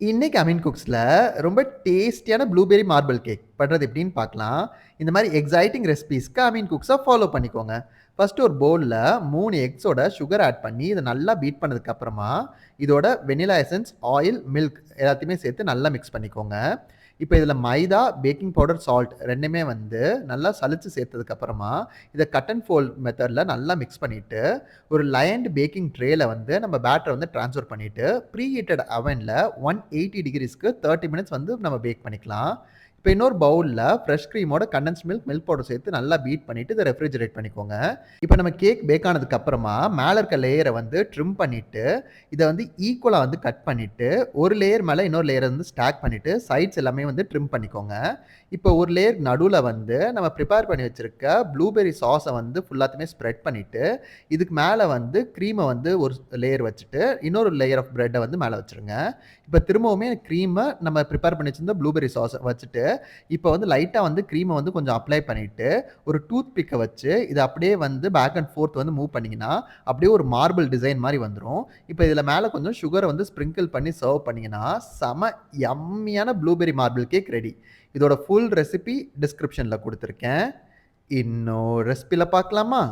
இன்னைக்கு அமீன் குக்ஸ்ல ரொம்ப டேஸ்டியான ப்ளூபெர்ரி மார்பிள் கேக் பண்றது எப்படின்னு பார்க்கலாம். இந்த மாதிரி எக்ஸைட்டிங் ரெசிபீஸ்க்கு அமீன் குக்ஸை ஃபாலோ பண்ணிக்கோங்க. ஃபர்ஸ்ட் ஒரு பவுல்ல 3 எக்ஸோட சுகர் ஆட் பண்ணி இதை நல்லா பீட் பண்ணதுக்கு அப்புறமா இதோட வெனிலா எசன்ஸ், ஆயில், மில்க் எல்லாத்தையுமே சேர்த்து நல்லா மிக்ஸ் பண்ணிக்கோங்க. இப்போ இதில் மைதா, பேக்கிங் பவுடர், சால்ட் ரெண்டுமே வந்து நல்லா சலிச்சு சேர்த்ததுக்கு அப்புறமா இதை கட் அண்ட் ஃபோல்ட் மெத்தடில் நல்லா மிக்ஸ் பண்ணிட்டு ஒரு லயன்ட் பேக்கிங் ட்ரேல வந்து நம்ம பேட்டரை வந்து ட்ரான்ஸ்ஃபர் பண்ணிட்டு ப்ரீ ஹீட்டட் அவனில் 180 டிகிரிஸ்க்கு 30 மினிட்ஸ் வந்து நம்ம பேக் பண்ணிக்கலாம். இப்போ இன்னொரு பவுலில் ஃப்ரெஷ் க்ரீமோட கண்டன்ஸ் மில்க், மில்க் பவுடர் சேர்த்து நல்லா பீட் பண்ணிட்டு இதை ரெஃப்ரிஜரேட் பண்ணிக்கோங்க. இப்போ நம்ம கேக் பேக் ஆனதுக்கு அப்புறமா மேலே இருக்க லேயரை வந்து ட்ரிம் பண்ணிட்டு இதை வந்து ஈக்குவலாக வந்து கட் பண்ணிட்டு ஒரு லேயர் மேலே இன்னொரு லேயரை வந்து ஸ்டாக் பண்ணிட்டு சைட்ஸ் எல்லாமே வந்து ட்ரிம் பண்ணிக்கோங்க. இப்போ ஒரு லேயர் நடுவில் வந்து நம்ம ப்ரிப்பேர் பண்ணி வச்சிருக்க ப்ளூபெர்ரி சாஸை வந்து ஃபுல்லாத்தையுமே ஸ்ப்ரெட் பண்ணிட்டு இதுக்கு மேலே வந்து க்ரீமை வந்து ஒரு லேயர் வச்சுட்டு இன்னொரு லேயர் ஆஃப் ப்ரெட்டை வந்து மேலே வச்சுருங்க. இப்போ திரும்பவுமே க்ரீமை நம்ம ப்ரிப்பேர் பண்ணி வச்சிருந்த ப்ளூபெர்ரி சாஸை வச்சுட்டு இப்போ வந்து லைட்டாக வந்து க்ரீமை வந்து கொஞ்சம் அப்ளை பண்ணிவிட்டு ஒரு டூத் பிக்கை வச்சு இதை அப்படியே வந்து பேக் அண்ட் ஃபோர்த் வந்து மூவ் பண்ணிங்கன்னா அப்படியே ஒரு மார்பிள் டிசைன் மாதிரி வந்துடும். இப்போ இதில் மேலே கொஞ்சம் சுகரை வந்து ஸ்ப்ரிங்கிள் பண்ணி சர்வ் பண்ணிங்கன்னா செம யம்மியான ப்ளூபெர்ரி மார்பிள் கேக் ரெடி. இதோட ஃபுல் ரெசிபி டிஸ்கிரிப்ஷனில் கொடுத்துருக்கேன். இன்னும் ரெசிபியில் பார்க்கலாமா?